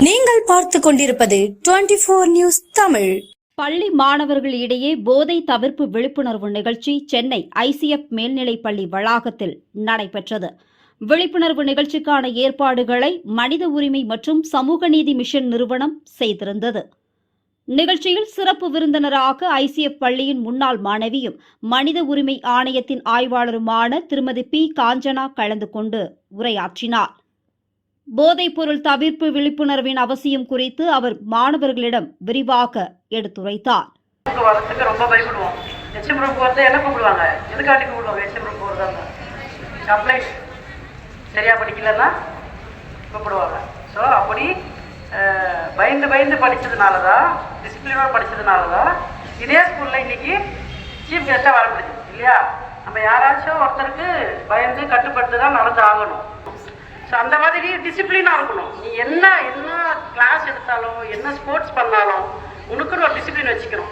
நீங்கள் பார்த்து கொண்டிருப்பது 24 நியூஸ் தமிழ். பள்ளி மாணவர்களிடையே போதை தவிர்ப்பு விழிப்புணர்வு நிகழ்ச்சி சென்னை ஐசிஎஃப் மேல்நிலைப்பள்ளி வளாகத்தில் நடைபெற்றது. விழிப்புணர்வு நிகழ்ச்சிக்கான ஏற்பாடுகளை மனித உரிமை மற்றும் சமூக நீதி மிஷன் நிறுவனம் செய்திருந்தது. நிகழ்ச்சியில் சிறப்பு விருந்தினராக ஐசிஎஃப் பள்ளியின் முன்னாள் மாணவியும் மனித உரிமை ஆணையத்தின் ஆய்வாளருமான திருமதி பி. காஞ்சனா கலந்து கொண்டு உரையாற்றினார். போதைப்பொருள் தவிர்ப்பு விழிப்புணர்வின் அவசியம் குறித்து அவர் மாணவர்களிடம் விரிவாக எடுத்துரைத்தார். ரொம்ப பயப்படுவோம். எச்எம் போகிறது என்ன கூப்பிடுவாங்க, எதுக்காட்டி கூப்பிடுவாங்க? எச்எம் போகிறதாங்க கம்ப்ளைண்ட் சரியாக படிக்கலன்னா கூப்பிடுவாங்க. ஸோ அப்படி பயந்து பயந்து படித்ததுனால தான், டிசிப்ளினாக படித்ததுனால தான் இதே ஸ்கூலில் இன்றைக்கி சீஃப் கெஸ்ட்டாக வர முடியுது இல்லையா? நம்ம யாராச்சும் ஒருத்தருக்கு பயந்து கட்டுப்பட்டு தான் நடந்து ஆகணும். ஸோ அந்த மாதிரி டிசிப்ளினாக இருக்கணும். நீ என்ன கிளாஸ் எடுத்தாலும் என்ன ஸ்போர்ட்ஸ் பண்ணாலும் உனக்குன்னு ஒரு டிசிப்ளின் வச்சுக்கணும்.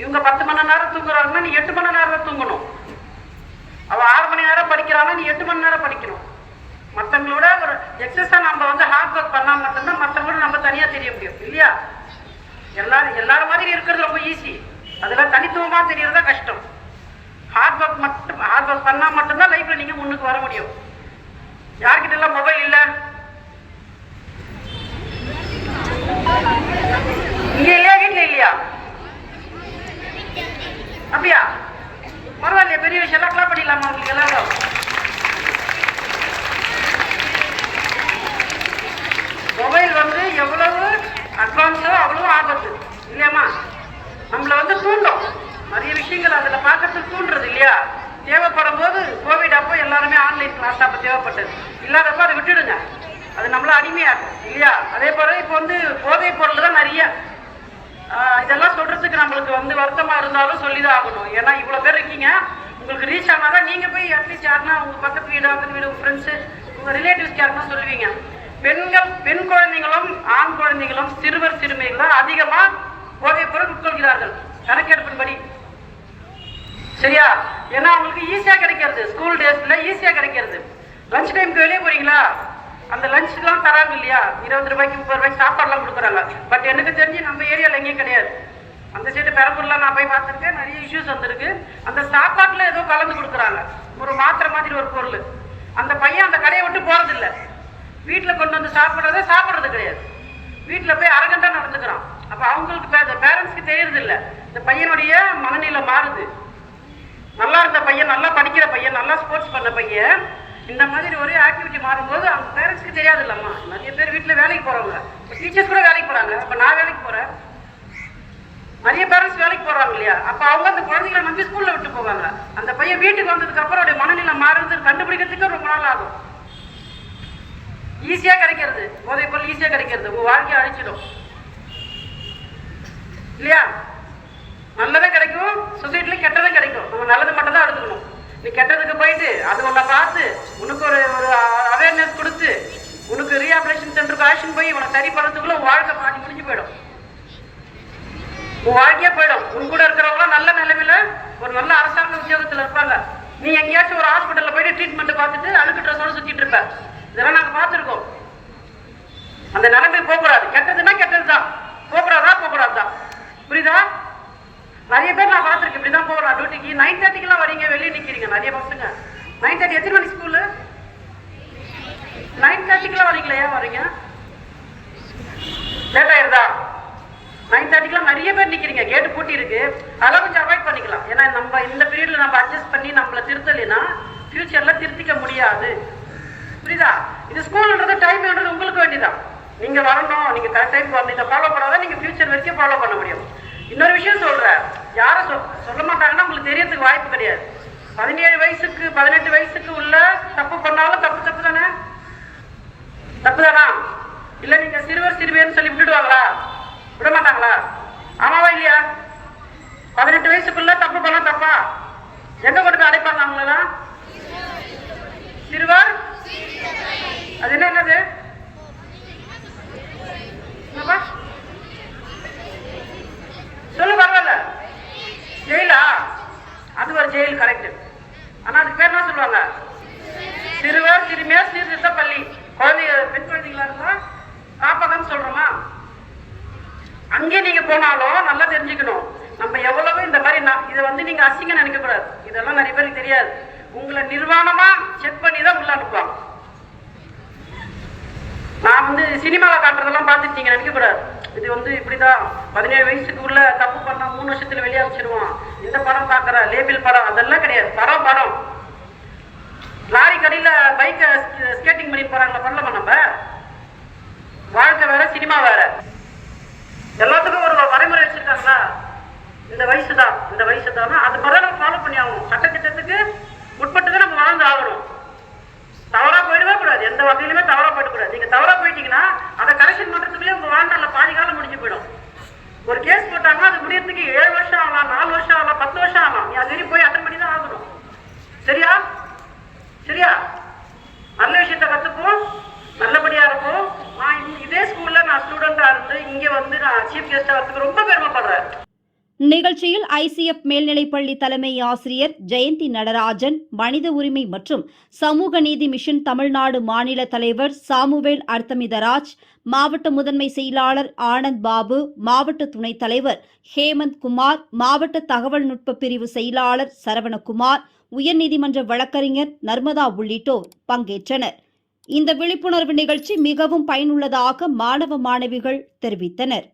இவங்க 10 மணி நேரம் தூங்குறாங்கன்னா நீ 8 மணி நேரம் தூங்கணும். அவள் 6 மணி நேரம் படிக்கிறாங்கன்னா நீ 8 மணி நேரம் படிக்கணும். மற்றவங்களோட ஒரு எக்ஸஸாக நம்ம ஹார்ட் ஒர்க் பண்ணால் மட்டும்தான் மற்றவங்களோட நம்ம தனியாக தெரிய முடியும் இல்லையா? எல்லாரும் மாதிரி இருக்கிறது ரொம்ப ஈஸி, அதெல்லாம் தனித்துவமாக தெரியறதா கஷ்டம். ஹார்ட் ஒர்க் பண்ணால் மட்டும்தான் லைஃப்பில் நீங்கள் முன்னுக்கு வர முடியும். யார்கிட்ட எல்லாம் மொபைல் இல்லை? இங்க இல்லையா? வீட்டுல இல்லையா? அப்படியா? பரவாயில்லையா? பெரிய விஷயம் எல்லாம் கிளாப் பண்ணிடலாமா உங்களுக்கு எல்லாரும்? மொபைல் எவ்வளவு அட்வான்ஸோ அவ்வளவு ஆபத்து இல்லையாம்மா? நம்மளை தூண்டும். நிறைய விஷயங்கள் அதில் பார்க்கறதுக்கு தூண்டுறது இல்லையா? தேவைப்படும் போது கோவிட் அப்போ எல்லாருமே ஆன்லைன் கிளாஸ் அப்போ தேவைப்பட்டது. இல்லாதப்போ அதை விட்டுடுங்க, அது நம்மள அடிமையாகும் இல்லையா? அதே போல இப்போ போதைப் பொருள் தான் நிறைய. இதெல்லாம் சொல்றதுக்கு நம்மளுக்கு வருத்தமா இருந்தாலும் சொல்லிதான் ஆகணும். ஏன்னா இவ்வளோ பேர் இருக்கீங்க, உங்களுக்கு ரீச் ஆனாதான் நீங்க போய் அட்லீஸ்ட் யாருன்னா உங்க பக்கத்து வீடு உங்க ஃப்ரெண்ட்ஸு உங்க ரிலேட்டிவ்ஸ் யாருன்னா சொல்லுவீங்க. பெண் குழந்தைகளும் ஆண் குழந்தைகளும் சிறுவர் சிறுமிகள் அதிகமா போதைப் பொருள் உட்கொள்கிறார்கள் கணக்கெடுப்பின்படி. சரியா? ஏன்னா அவங்களுக்கு ஈஸியா கிடைக்கிறது, ஸ்கூல் டேஸ்ல ஈஸியா கிடைக்கிறது. லஞ்ச் டைமுக்கு வெளியே போறீங்களா, அந்த லஞ்ச்லாம் தராங்க இல்லையா? 20 ரூபாய்க்கு 30 ரூபாய்க்கு சாப்பாடுலாம் கொடுக்குறாங்க. பட் எனக்கு தெரிஞ்சு நம்ம ஏரியாவில் எங்கேயும் கிடையாது. அந்த சைடு பெரம்பூர்லாம் நான் போய் பார்த்துருக்கேன், நிறைய இஷ்யூஸ் வந்திருக்கு. அந்த சாப்பாட்டில் ஏதோ கலந்து கொடுக்குறாங்க, ஒரு மாத்திரை மாதிரி ஒரு பொருள். அந்த பையன் அந்த கடையை விட்டு போறதில்லை, வீட்டில் கொண்டு வந்து சாப்பிட்றது கிடையாது. வீட்டில் போய் அரகண்டா நடந்துக்கிறான். அப்போ அவங்களுக்கு பேரண்ட்ஸ்க்கு தெரியறது இல்லை, இந்த பையனுடைய மனநிலை மாறுது. நல்லா இருந்த பையன், நல்லா படிக்கிற பையன், நல்லா ஸ்போர்ட்ஸ் பண்ண பையன் இந்த மாதிரி ஒரே ஆக்டிவிட்டி மாறும்போது அவங்க பேரண்ட்ஸ்க்கு தெரியாது இல்லம்மா. நிறைய பேர் வீட்டில் வேலைக்கு போகிறவங்க, இப்போ டீச்சர்ஸ் கூட வேலைக்கு போகிறாங்க. இப்போ நான் வேலைக்கு போகிறேன், நிறைய பேரண்ட்ஸ் வேலைக்கு போகிறாங்க இல்லையா? அப்போ அவங்க அந்த குழந்தைகளை நம்பி ஸ்கூலில் விட்டு போவாங்க. அந்த பையன் வீட்டுக்கு வந்ததுக்கு அப்புறம் அவருடைய மனநிலை மாறுறது கண்டுபிடிக்கிறதுக்கு ரொம்ப நாள் ஆகும். ஈஸியாக கிடைக்கிறது, போதைப் பொருள் ஈஸியாக கிடைக்கிறது, உங்கள் வாழ்க்கையை அழிச்சிடும் இல்லையா? நல்லதும் கிடைக்கும், சொசைட்டில கெட்டதும் கிடைக்கும். நம்ம நல்லது மட்டும் தான் எடுத்துக்கணும். நீ கெட்டதுக்கு போயிட்டு அது உன்னை பார்த்து உனக்கு ஒரு அவேர்னஸ் கொடுத்து உனக்கு ரீஹாபிலேஷன் சென்டருக்கு ஆக்ஷன் போய் உனக்கு சரி பண்ணுறதுக்குள்ள உன் வாழ்க்கை பாதி முடிஞ்சு போயிடும், உன் வாழ்க்கையே போயிடும். உன் கூட இருக்கிறவங்களாம் நல்ல நிலைமையில ஒரு நல்ல அரசாங்க உத்தியோகத்தில் இருப்பாங்க. நீ எங்கேயாச்சும் ஒரு ஹாஸ்பிட்டலில் போயிட்டு ட்ரீட்மெண்ட் பார்த்துட்டு அழுக்கு ட்ரெஸ்ஸோட சுற்றிட்டு இருப்ப. இதெல்லாம் நாங்கள் பார்த்துருக்கோம். அந்த நிலைமை போகக்கூடாது. கெட்டதுன்னா கெட்டது தான், போகக்கூடாது தான். புரியுதா? நிறைய பேர் நான் பார்த்துருக்கேன், இப்படிதான் போகிறோம் டியூட்டிக்கு. 9:30க்குலாம் வரீங்க, வெளியே நிற்கிறீங்க நிறைய பசங்க. 9:30 எத்தனை மணி ஸ்கூலு? 9:30க்குலாம் வரீங்களா? ஏன் வரீங்க? லேட் ஆயிருதா? 9:30க்குலாம் நிறைய பேர் நிற்கிறீங்க, கேட்டு பூட்டி இருக்கு. அதெல்லாம் கொஞ்சம் அவாய்ட் பண்ணிக்கலாம். ஏன்னா நம்ம இந்த பீரியட்ல நம்ம அட்ஜஸ்ட் பண்ணி நம்மளை திருத்தலைன்னா ஃபியூச்சர்ல திருத்திக்க முடியாது. புரியுதா? இது ஸ்கூல்ன்றது டைம்ன்றது உங்களுக்கு வேண்டிதான். நீங்க வரணும், நீங்க கரெக்ட் டைம் வரணும். இதை ஃபாலோ பண்ணாதான் நீங்க ஃபியூச்சர் வரைக்கும் ஃபாலோ பண்ண முடியும். இன்னொரு விஷயம் சொல்றேன், யாரும் சொல்ல மாட்டாங்கன்னா உங்களுக்கு தெரியறதுக்கு வாய்ப்பு கிடையாது. 17 வயசுக்கு 18 வயசுக்கு உள்ள தப்பு பண்ணாலும் தப்பு தானே? தப்பு தானா? இல்ல நீங்க சிறுவர் சிறுமியர்னு சொல்லி விட்டுடுவாங்களா? விட மாட்டாங்களா? ஆமாவா இல்லையா? 18 வயசுக்குள்ள தப்பு பண்ணா தப்பா? எங்க கொண்டு போய் அடைப்பாங்க அவங்களெல்லாம்? சிறுவர் அது என்னது? சொல்லு, பரவாயில்ல. ஜெயிலா? அது ஒரு ஜெயில், கரெக்ட். ஆனா அதுக்கு பேர் என்ன சொல்லுவாங்க? சிறுவர் சிறுமியர் சீர்திருத்த பள்ளி. குழந்தைங்க, பெண் குழந்தைங்களா இருந்தா காப்பா போனாலும் நல்லா தெரிஞ்சுக்கணும். நம்ம எவ்வளவு இந்த மாதிரி இதை வந்து நீங்க அசிங்க நினைக்க கூடாது. இதெல்லாம் நிறைய பேருக்கு தெரியாது. உங்களை நிர்வாணமா செக் பண்ணி தான் உள்ள அனுப்புவாங்க. நான் வந்து சினிமாவில் காட்டுறதெல்லாம் பார்த்துட்டு நீங்க நினைக்க கூடாது. இது வந்து இப்படிதான் 17 வயசுக்கு உள்ள தப்பு பண்ணா 3 வருஷத்துல வெளியே அனுப்பிச்சிடுவான். இந்த படம் பாக்குற லேபிள் படம் அதெல்லாம் கிடையாது. படம் லாரி கடையில பைக்க ஸ்கேட்டிங் பண்ணி போறாங்களா, பண்ணலாமா? நம்ம வாழ்க்கை வேற, சினிமா வேற. எல்லாத்துக்கும் ஒரு வரைமுறை வச்சிருக்காங்களா? இந்த வயசு தான் அது மாதிரி நம்ம ஃபாலோ பண்ணி ஆகணும். சட்டத்திட்டத்துக்கு உட்பட்டு தான் நம்ம வாழ்ந்து ஆகணும். தவறா போயிடவே கூடாது. எந்த வகையிலுமே தவறா போயிடக்கூடாது. நீங்க தவறா போயிட்டீங்கன்னா அதை கரெக்ஷன் பண்றதுக்குள்ளே உங்க வாழ்நாள்ல பாதி காலம் முடிஞ்சு போயிடும். ஒரு கேஸ் போட்டாங்கன்னா அது முடியறதுக்கு 7 வருஷம் ஆகலாம், 4 வருஷம் ஆகலாம், 10 வருஷம் ஆகலாம். நீ அது போய் அட்டன் பண்ணி தான் ஆகணும். சரியா? நல்ல விஷயத்த கத்துப்போம், நல்லபடியா இருக்கும். நான் இதே ஸ்கூல்ல நான் ஸ்டூடெண்டா இருந்து இங்க வந்து நான் சீஃப் கெஸ்டா வரதுக்கு ரொம்ப பெருமைப்படுறேன். நிகழ்ச்சியில் ICF மேல்நிலைப்பள்ளி தலைமை ஆசிரியர் ஜெயந்தி நடராஜன், மனித உரிமை மற்றும் சமூக நீதி மிஷன் தமிழ்நாடு மாநில தலைவர் சாமுவேல் அர்த்தமிதராஜ், மாவட்ட முதன்மை செயலாளர் ஆனந்த் பாபு, மாவட்ட துணைத் தலைவர் ஹேமந்த் குமார், மாவட்ட தகவல் நுட்ப பிரிவு செயலாளர் சரவணகுமார், உயர்நீதிமன்ற வழக்கறிஞர் நர்மதா உள்ளிட்டோர் பங்கேற்றனர். இந்த விழிப்புணர்வு நிகழ்ச்சி மிகவும் பயனுள்ளதாக மாணவ மாணவிகள் தெரிவித்தனர்.